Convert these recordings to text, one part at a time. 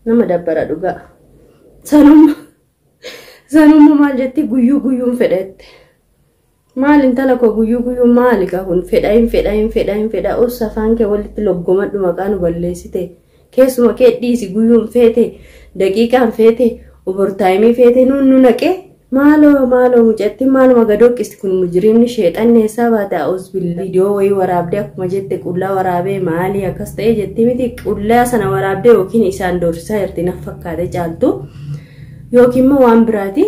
nama dabbara dhugaa. Sanuma maal jetti guyyuun fedhette. Maal intala koo guyyuun maali ka kun fedha ussa afaan kee walitti loggomadhu maqaan balleessite. Keessuma kee dhiisi guyyuun feete daqiiqaan feete overtime feete nu naqe. Malo mucatti maluma gadoqqisti kun mujrimni sheexanni hesaba ta'us bil video way waraabde akkuma jette qullaa waraabee maali akkas ta'e jetti miti qullaa sana waraabde yookiin isaan doorsaa irti nafakkaate caaltu yookiin moo waan biraati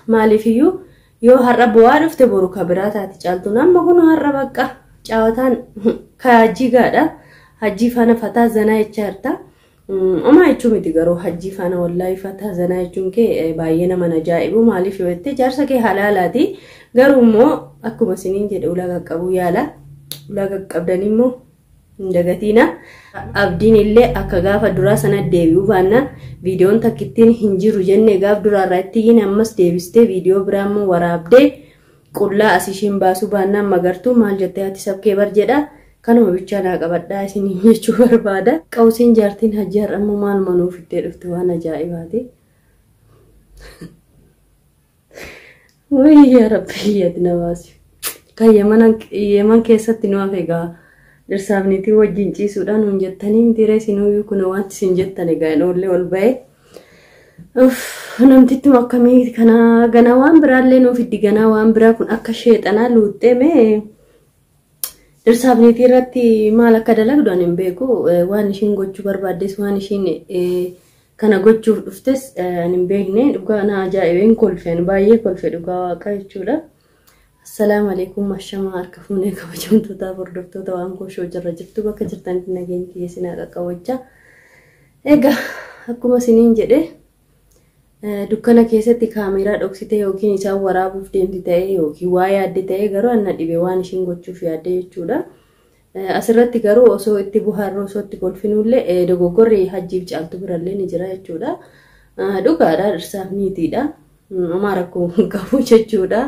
maalifiyyuu yoo har'a bu'aa dhufte boru ka biraataati caaltu namma kun har'a bakka caawataan hajjii gaadha hajjii faana fataa zanaa jechaarta. Oma jechuun miti garuu hajjii faana wallahi fataa zanaa jechuun kee baay'ee nama ajaa'ibu maaliif yoo jette jaarsa kee halaalaati garuu immoo akkuma isiniin jedhe ulaa qaqqabuu yaala ulaa qaqqabdan immoo hin dagatiina abdiin illee akka gaafa duraa sana deebi'uu baannaan viidiyoon takkittiin hin jiru jennee gaaf duraarraa ittiin ammas deebistee viidiyoo biraa immoo waraabdee qullaa asishiin baasuu baannaan magartuu maal jettee ati sabkee bar jedha. Kanuma bichaa naa qabadhaa isin jechuu barbaada. Qawsiin jaartiin hajji har'ammoo maal manuuf ittee dhufte waan ajaa'ibaati. Wayyaa rabbi yaadna baasi. Kan Yemen keessatti nu hafe egaa dhirsaaf niitii wajjin ciisuudhaan hun jettanii mitiiree isinuu kun wanti isin jettan egaa oollee ol ba'e. Namtittuma akkamii kana ganaa waan biraallee nuuf iddi ganaa waan biraa kun akka sheexanaa luuxxee mee. Dhirsaaf niitii irratti maal akka dalagdu ani hin beeku waan ishiin gochuu barbaaddes waan ishiin kana gochuuf dhuftes ani hin beekne dhugaa na ajaa'ibeen kolfeen baay'ee kolfe dhugaa waaqa jechuudha. Assalaamu alaykum ashama harka fuunee kabajamtootaa hordoftoota waan koshoo jirra jirtu bakka jirtanitti nageenya keessanaa qaqqabachaa. Egaa akkuma isiniin jedhe dukkana keessatti kaameraa dhoksite yookiin isaan waraabuuf deemti ta'e yookiin waa yaadde ta'e garuu anna dhibe waan ishiin gochuuf yaadde jechuudha. Asirratti garuu osoo itti buhaarra osoo itti kolfinullee dogoggorri hajjiif caaltu birallee ni jira jechuudha. Dhugaadha dhirsaaf niitiidha. Homaa rakkoo qabu jechuudha.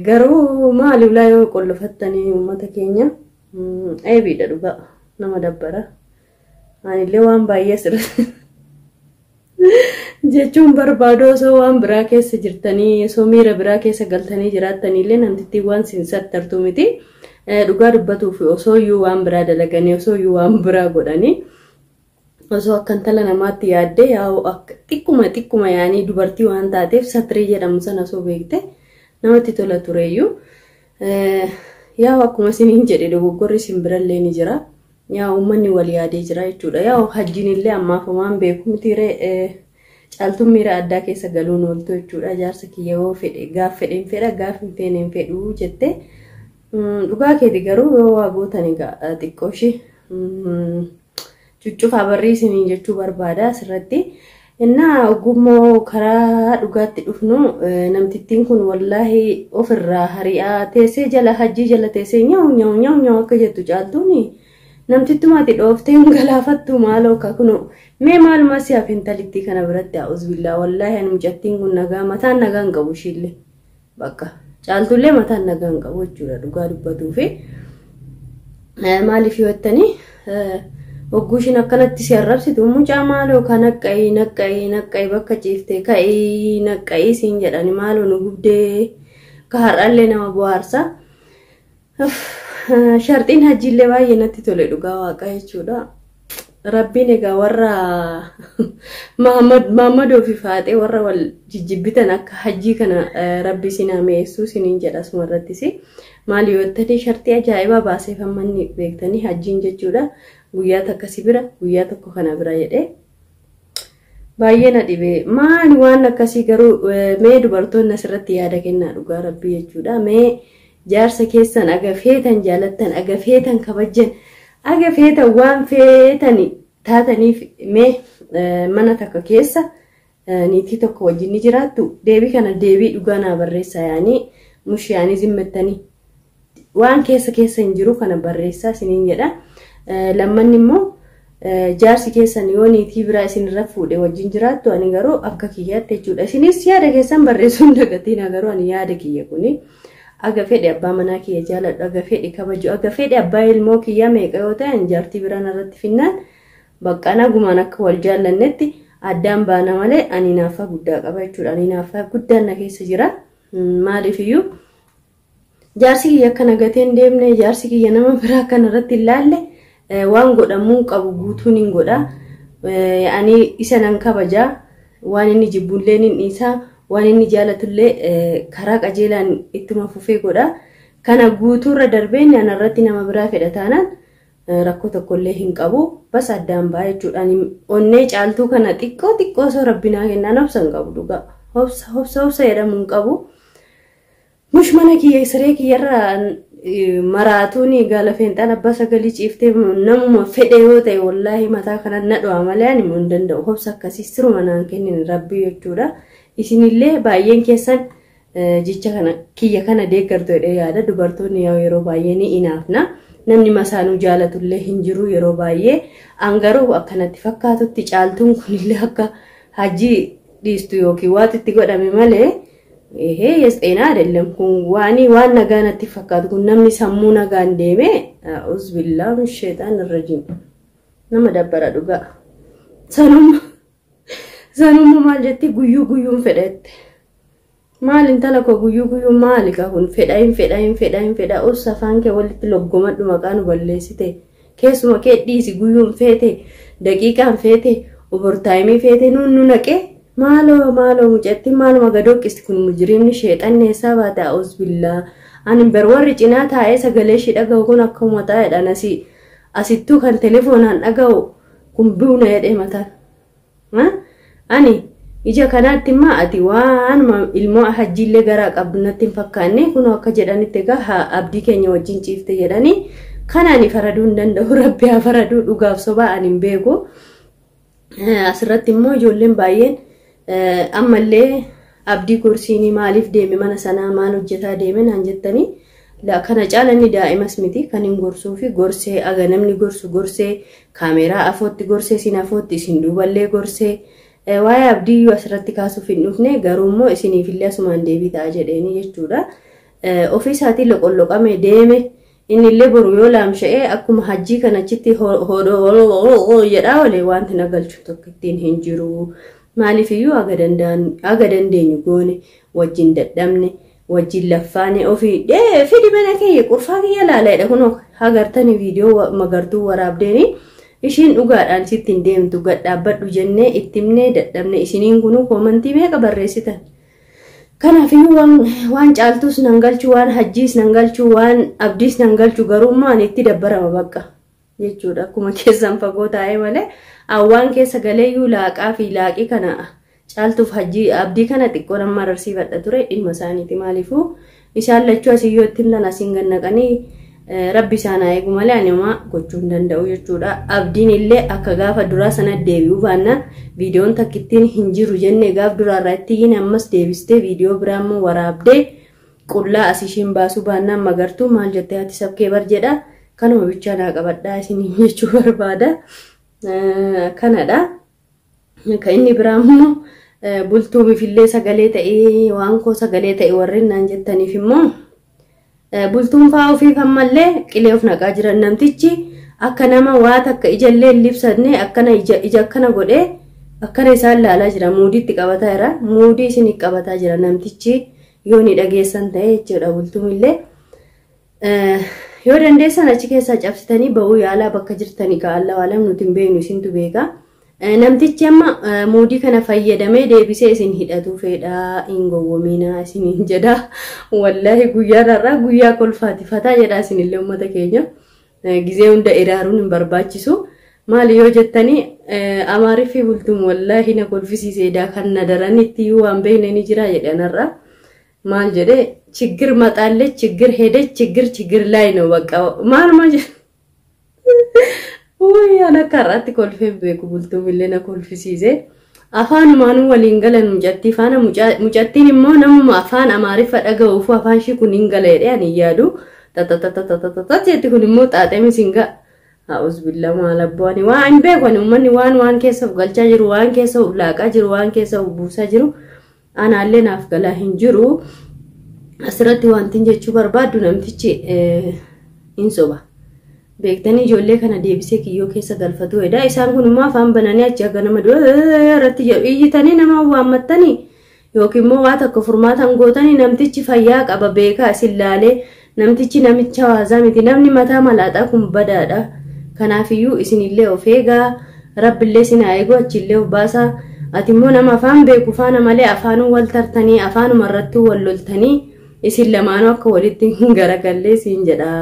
Garuu maali ulaa yoo qollofattanii uummata keenya eebiidha dhugaa nama dabbara. Anillee waan baay'ee asirratti jechuun barbaadu osoo waan biraa keessa jirtanii osoo miira biraa keessa galtanii jiraattaniillee namtittii waan sinsattartu miti dhugaa dubbatuuf osoo iyyuu waan biraa dalaganii osoo iyyuu waan biraa godhanii osoo akka intala namaatti yaadde yaa'u akka xiqquma yaanii dubartii waan taateef satrii jedhamu sana osoo beekte namatti tola tureeyyuu yaa'u akkuma isiniin jedhe dogoggorri simbirallee ni jira yaa'u uummanni wal yaadee jira jechuudha yaa'u hajjiin illee ammaaf waan beeku mitiiree caaltuun miira addaa keessa galuun ooltu jechuudha jaarsa kiyya yoo fedhe gaaf fedheen fedha gaaf hin feeneen fedhuu jette dhugaa keeti garuu yoo waa gootan egaa xiqqooshi cuccufaa barrii isiniin jechuu barbaada asirratti innaa ogummoo karaa dhugaatti dhufnu namtittiin kun wallaahi ofirraa hari'aa teessee jala hajjii jala teessee nyaa'u akka jettu caaltuuni namtittumaati dhooftee galaafattu maaloo akka kunu mee maaluma siyaaf intalitti kana biratti a'uuzbillaa wallaahi ani mucattiin kun nagaa mataan nagaan qabu ishillee bakka caaltullee mataan nagaan qabu jechuudha dhugaa dubbatuufi maaliif yoo jettanii ogguushin akkanatti si arrabsitu mucaa maaloo ka naqqa'ii bakka ciiftee ka'ii naqqa'ii siin jedhani maaloo nu gubdee ka har'allee nama bohaarsa. Shartiin hajjiillee baay'ee natti tole dhugaa waaqa jechuudha. Rabbiin egaa warra Maammadoo fi Faaxee warra wal jijjibbitan akka hajjii kana rabbi sinaa meessuu siniin jedha sumarrattis. Maali yoo ta'e shartii ajaa'ibaa baaseef ammanni beektanii hajjiin jechuudha. Guyyaa takkasi bira guyyaa tokko kana bira jedhee baay'ee na dhibe. Maali waan akkasii garuu mee dubartoonni asirratti yaada kennaa dhugaa rabbii jechuudha. Mee jaarsa keessan agafeetan jaalattan agafeetan kabajjan agafeetan waan feetani taataniif mee mana takka keessa niitii tokko wajjin ni jiraattu deebii kana deebii dhugaa naa barreessaa yaanii mushiyaanii zimmettanii waan keessa hin jiru kana barreessaa isiniin jedha. Lammanni immoo jaarsi keessan yoo niitii biraa isinirra fuudhe wajjin jiraattu ani garuu akka kiyyaatti jechuudha. Isinis yaada keessan barreessuun dagatiin garuu ani yaada kiyya kuni aga fedhe abbaa manaa kiyya jaaladhu aga fedhe kabaju aga fedhe abbaa ilmoo kiyya meeqa yoo ta'an jaartii biraan irratti finnaan bakka nagumaan akka wal jaallannetti addaan baana malee ani naafa guddaa qaba jechuudha. Ani naafa guddaan na keessa jira. Maaliif iyyuu jaarsi kiyya akka nagateen deemne jaarsi kiyya nama biraa kanarratti ilaalle waan godhamuu qabu guutuun hin godha. Ani isa nan kabajaa waan inni jibbullee ni dhiisa waan inni jaalatullee karaa qajeelaan ittuma fufee godha. Kana guutuurra darbeen anarratti nama biraa fedha taanaan rakkoo tokkollee hin qabu bas addaan baa jechuudha. Onnee caaltuu kana xiqqoo soo rabbinaa kennaan obsan qabu dhugaa. Hobsa jedhamu hin qabu. Mush mana kiyya siree kiyyarraa maraatuun gaala feenxaan abbaa sagalii ciiftee namuma fedhe yoo ta'e wallaahi mataa kana nadhu'a malee ani hin danda'u. Hobsa akkasii siruma naan kennin rabbii jechuudha. Isinillee baay'een keessan jecha kana kiyya kana deeggartu jedhee yaada. Dubartoonni yeroo baay'ee ni inaafna. Namni masaanuu jaalatullee hin jiru yeroo baay'ee. Angaruu akkanatti fakkaatutti caaltuun kunillee akka hajii dhiistu yookiin waatitti godhame malee yesxeenaa adeellam kun waan nagaanatti fakkaatu kun namni sammuu nagaan deeme uzbillaa sheexaan irra jiru nama dabbara dhugaa. Sanumma maal jetti guyyuun fedhette. Maal intala koo guyyuu maali ka kun fedha us afaan kee walitti loggomadhu maqaan balleessite. Keessuma kee dhiisi guyyuun feete daqiiqaan feete overtime feete nu naqee maaloo mucatti maaluma gadooqisti kun mujrimni sheexanne isaa baata uzbillaa. Ani barwarri cinaa taa'ee sagalee shi dhaga'u kun akkuma taa'edhaan asittuu kan telefoonaan dhaga'u kun buuna jedhee mataan. Ani ija kanaatti immoo ati waan ilmoo hajjiillee garaa qabdu natti hin fakkaanne kun akka jedhanitti egaa abdii keenya wajjin ciifte jedhanii kanaan faraduu hin danda'u. Rabbi haa faraduu dhugaaf sobaa ani hin beeku. Asirratti immoo ijoolleen baay'een ammallee abdii kursiinii maaliif deeme mana sanaa maal hojjetaa deeme naan jettanii kana caalanni daa'imas miti kan hin gorsuu fi gorsee aga namni gorsee kaameeraa afootti gorsee sin afootti isin duuballee gorsee waa'ee abdii asirratti kaasuuf hin dhufne garuu immoo isiniifillee asumaan deebii ta'a jedheeni jechuudha. Ofii isaatiin loqolloqame deeme innillee boru yoo laamsha'ee akkuma hajjii kanachitti hodoo jedhaa olee wanti nagalchu tokko ittiin hin jiru. Maaliif iyyuu aga dandeenyu goone wajjin dadhabne wajjin laffaane ofii fidi mana kiyya qurfaa kiyya laalaadha kun hagartani viidiyoo magartuu waraabdeeni ishiin dhugaadhaan sitti hin deemtu gadhaabbadhu jennee ittimnee dadhabne isiniin kunuu koomantii meeqa barreessitan. Kanaaf iyyuu waan caaltuus nan galchu waan hajjiis nan galchu waan abdiis nan galchu garummaa ani itti dabbarama bakka jechuudha. Akkuma keessan fagoo taa'ee malee awwaan keessa galeeyyuu laaqaa fi laaqii kana caaltuuf hajjii abdii kana xiqqoo nama arsiifadha ture dhimma isaaniiti. Maaliifuu isaan lachuu asiyyoo ittiin lan asiin gannaqanii rabbi isaan eegu malee anima gochuu hin danda'u jechuudha. Abdiin illee akka gaafa duraa sana deebi'uu baannaan viidiyoon takkittiin hin jiru jennee gaaf duraarraa ittiin ammas deebistee viidiyoo biraa immoo waraabdee qullaa asishiin baasuu baannaan magartuu maal jettee ati sabkee bar jedha kanuma bichaa naa qabadhaa isin jechuu barbaada. Kanadha. Kan inni biraa immoo bultuumifillee sagalee ta'ee waan koo sagalee ta'e warreen naan jettaniif immoo bultuun fa'aa ofiif ammallee qilee of naqaa jiran namtichi akka nama waa takka ijallee libsanne akkana ija akkana godhee akkana isaan laalaa jira muudiitti qabataa jira muudii isin qabataa jira namtichi yoo ni dhageessan ta'e jechuudha. Bultuumillee yoo dandeessan achi keessaa cabsitanii ba'uu yaalaa bakka jirtanii kaa'alla waalam nuti hin beeknu isintu beeka. Namtichi amma muudii kana fayyadamee deebisee isin hidhatu fedha hin gowwoomina isin jedha. Wallahi guyyaarraa guyyaa kolfaati fataa jedha isinillee uummata keenya. Gizee hunda iraaruun hin barbaachisu. Maali yoo jettanii amaariffii bultuun wallahi na kolfisiiseedha kan na daranitti waan beekne ni jira jedhanarra. Maal jedhee ችግር መጣለች ችግር ሄደች ችግር ላይ ነው በቃ ማርማ ወይ አለካራት ኮልፌ በኩ ቡልቱ ቢለና ኮልፊሲዜ አፋን ማኑ ወሊንገለን ሙጨቲ ፋና ሙጨቲን ሞ ነሙ አፋን አማሪፍ ፈደገው ፉ አፋን ሺ ኩን እንገለደ ያን ይያዱ ተተተተተተተ ጀቲ ኩን ሞ ጣጠሚ ሲንጋ አውዝ ቢላ ማለባኒ ዋን በጎን ማን ዋን ከሰው ገልቻ ጅሩ ዋን ከሰው ላቃ ጅሩ ዋን ከሰው ቡሳ ጅሩ አናለን አፍገላ hinjiru asirratti wanti jechuu barbaadu namtichi insoba beektanii ijoollee kana deebisee kiyyoo keessa galfatu edha isaan kun immoo afaan bananii achi akka nama irratti iyyitanii nama waammattanii yookiin immoo waa takka furmaatan gootanii namtichi fayyaa qaba beekaa isin laalee namtichi namicha waasaa miti namni mataa malaaxaa kun badaadha kanaafiyyuu isinillee of eegaa rabbillee isin haa eegu achillee of baasaa ati immoo nama afaan beeku faana malee afaanuu wal tartanii afaanuma irratti wal loltanii isin lamaanuu akka walitti garagallee siin jedha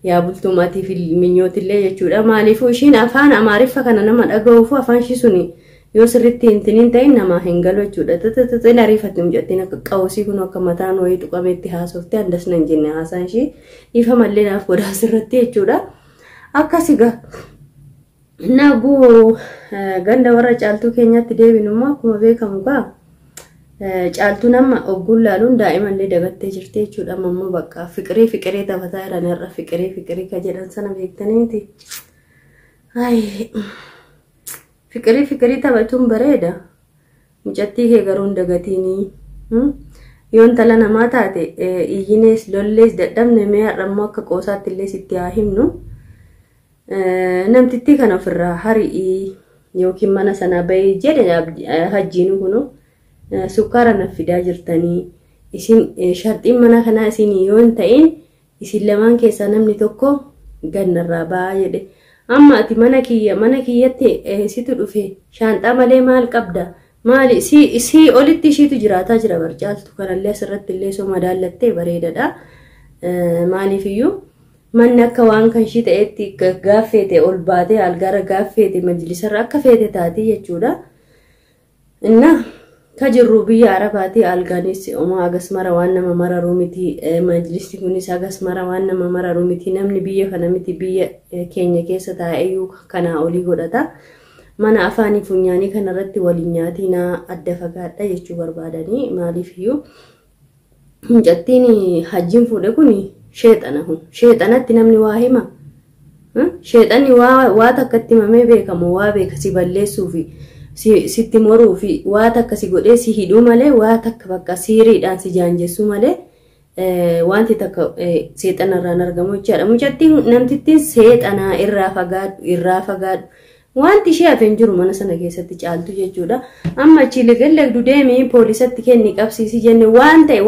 yaa bultumaatiif minyootillee jechuudha maaliifuu ishiin afaan amaariffa kana nama dhaga'uufu afaan ishii suni yoo sirriitti hintiniin ta'in nama hin galu jechuudha xixixixin ariifatum jettiin akka qawusii kun akka mataan wayii tuqameetti haasofte andas nan jenne haasaan ishii ifa mallee naaf godhaa sirratti jechuudha akkasigaa Nagu ganda warra caaltuu keenyatti deebinummaa akkuma beekamu gaa caaltuu nama ogguun laaluun daa'imallee dagattee jirti jechuudha ammoo bakka fiqirii taphataa jiran irra fiqirii ka jedhan sana beektaniiti. Fiqirii taphachuun bareeda mucattii kee garuu hin dagatiinii yoo intala namaa taate iyyinees lollees dadhabne mee har'ammoo akka qoosaatti illee sitti haa himnu. Namtitti kana ofirraa harii yookiin mana sana bahee jedhe hajjiin kunu sukkaara na fidaa jirtanii isin sharxiin mana kana isin yoo hin ta'in isin lamaan keessaa namni tokko gannarraa ba'aa jedhe amma ati mana kiyyatti situ dhufe shaanxaa malee maal qabda maali si olitti ishiitu jiraataa jira barcaaltu kanallee asirratti illee soo madaallattee bareedadha maaliifiyyuu manni akka waan kan ishii ta'etti gaaffeete ol baatee algaara gaaffeete majlisarra akka feete taati jechuudha. Inna ka jirru biyya Arabaati algaanis oma agasmara waan nama mararu miti majlisni kunis agasmara waan nama mararu miti namni biyya kana miti biyya keenya keessa taa'eeyyuu kana olii godhata. Mana afaanii funyaanii kanarratti waliin nyaatina adda fagaadha jechuu barbaadanii maaliifiyyuu mucattiin hajjiin fuudhe kuni sheexanatti namni waa hima sheexanni waa takkatti mamee beekamu waa beeka si balleessuu fi sitti moruu fi waa takka si godhee si hidhuu malee waa takka bakka siiriidhaan si jaanjessuu malee wanti takka seexanarraan argamu jechaadha mucattiin namtittiin seexanaa irraa fagaadhu wanti ishee hafeen jiru mana sana keessatti caaltu jechuudha amma achi legallegdu deemii poolisatti kenni qabsiisi jenne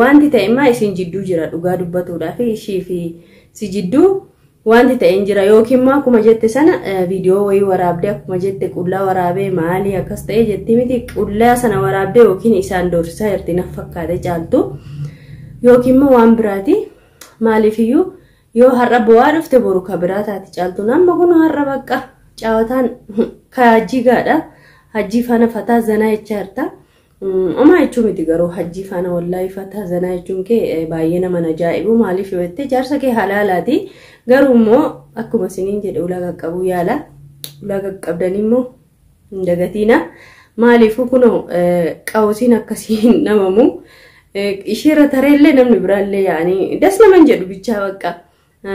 wanti ta'e maa isin jidduu jira dhugaa dubbatuudhaaf ishii fi si jidduu wanti ta'e jira yookiin maa akkuma jette sana viidiyoo wayii waraabdee akkuma jette qullaa waraabee maali akkas ta'e jetti miti qullaa sana waraabdee yookiin isaan doorsisaa jirti na fakkaate caaltu yookiin maa waan biraati maaliifiyyuu yoo har'a bu'aa dhufte boru ka biraa taati caaltu namma kun har'a bakka Cawataan hajjii gaadha hajjii faana fataa zanaa jechaa jirta oma jechuun miti garuu hajjii faana wallaahi fataa zanaa jechuun kee baay'ee nama ajaa'ibu maaliif yoo jette jaarsa kee halaalaati garuu immoo akkuma isiniin jedhe ulaa qaqqabuu yaala ulaa qaqqabdanii immoo hin dagatiina maaliifuu kunoo qawusiin akkasiin namamu ishiirra tareellee namni biraallee yaa'anii das naman jedhu bichaa bakka.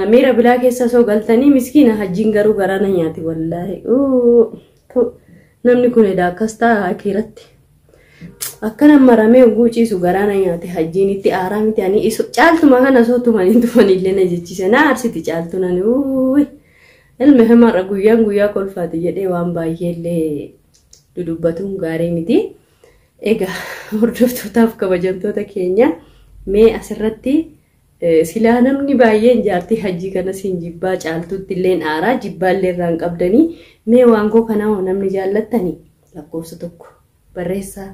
Mira bilaa keessa soo galtanii miskiina hajjiin garuu garaana nyaati wallaahi namni kun edaa akkas ta'a akiiratti akkana maramee oguu ciisu garaana nyaati hajjiin itti aaraa miti ani caaltuma kana soo tumanii tumanillee na jechise na aarsiti caaltu nani ilma himarra guyyaa kolfaati jedhee waan baay'eellee dudubbatuun gaarii miti egaa hordoftootaaf kabajamtoota keenya mee asirratti Sila namni baay'een jaartii hajjii kana siin jibbaa caaltutti illeen aaraa jibbaallee irraan qabdanii mee waangoo kanaa namni jaallattanii lakkoofsa tokko barreessaa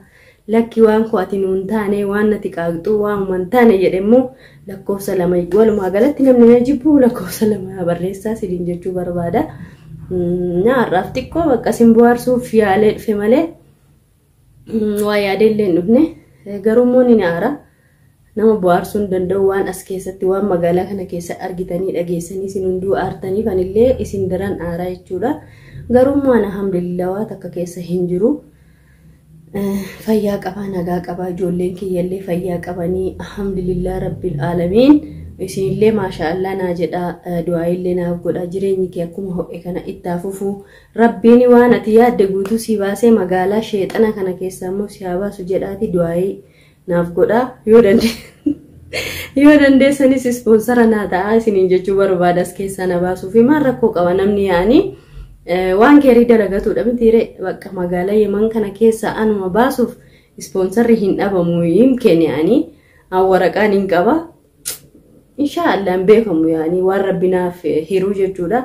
lakki waan ko ati nuun taane waan nati qaaqxuu waan man taane jedhemmoo lakkoofsa lama walumaa galatti namni na jibbu lakkoofsa lama barreessaa siliin jechuu barbaada naarraaf xiqqoo bakka sin bohaarsuuf yaalee dhufe malee waa yaadeellee hin dhufne garummoo ni aaraa nama bohaarsuun danda'u waan as keessatti waan magaalaa kana keessa argitanii dhageessanii isin hunduu aartanii kanillee isin daran aaraa jechuudha garummoo alhamdulillah waa takka keessa hin jiru fayyaa qabaa nagaa qabaa ijoolleen kiyyallee fayyaa qabanii alhamdulillah rabbil aalamiin isinillee maashaallah naa jedha du'aayillee naaf godha jireenyi kee akkuma ho'e kana itti fufu rabbiin waan ati yaadde guutuu si baasee magaalaa sheexana kana keessa immoo si haa baasu jedhaati du'aayii naaf godha yoo danda'e yoo dandeessanis ispoonsara naa ta'a isiniin jechuu barbaadas keessa na baasuu fi maal rakkoo qaba namni yaani waan keerii dalagatudha mitiire bakka magaalaa Yemen kana keessa anuma baasuuf ispoonsarri hin dhabamu yimkeen yaani waraqaan hin qaba inshallah beekamu yaani waan rabbinaaf hiruu jechuudha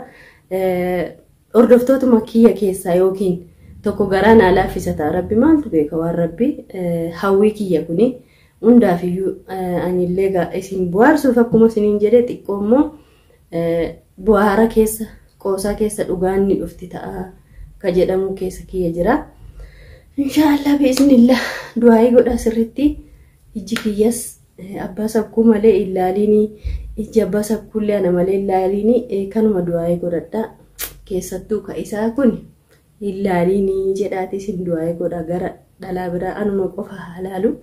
ordoftootuma kiyya keessaa yookiin tokko garaan alaafisata rabbi maaltu beeka waan rabbi hawwii kiyya kuni hundaafiyyuu anillee isin bu'aarsuuf akkuma isiniin jedhe xiqqoommoo bu'aara keessa qoosaa keessa dhugaan ni dhufti ta'a ka jedhamu keessa kiyya jira inshallah biiznillah du'aayi godha sirritti ijji kiyyas abbaa sakkuu malee ilaaliini ijji abbaa sakkuullee ana malee ilaaliini kanuma du'aayi godhadha keessattuu ka isaa kun ilaaliini jedhaati isin du'aayi godha gara dhalaa biraa anuma qofa halaalu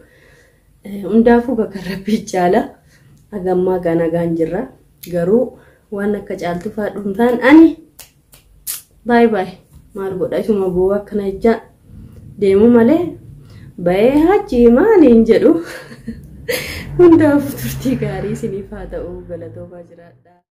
hundaafuu bakka rabbi jaala agammaa ganagaan jirra garuu waan akka caaltu faadhumtaan ani bye bye maal godha isuma boo akkana ija deemu malee bae haji maaliin jedhu hundaafuu turtii gaarii isiniif haa ta'u galatoomaa jiraadha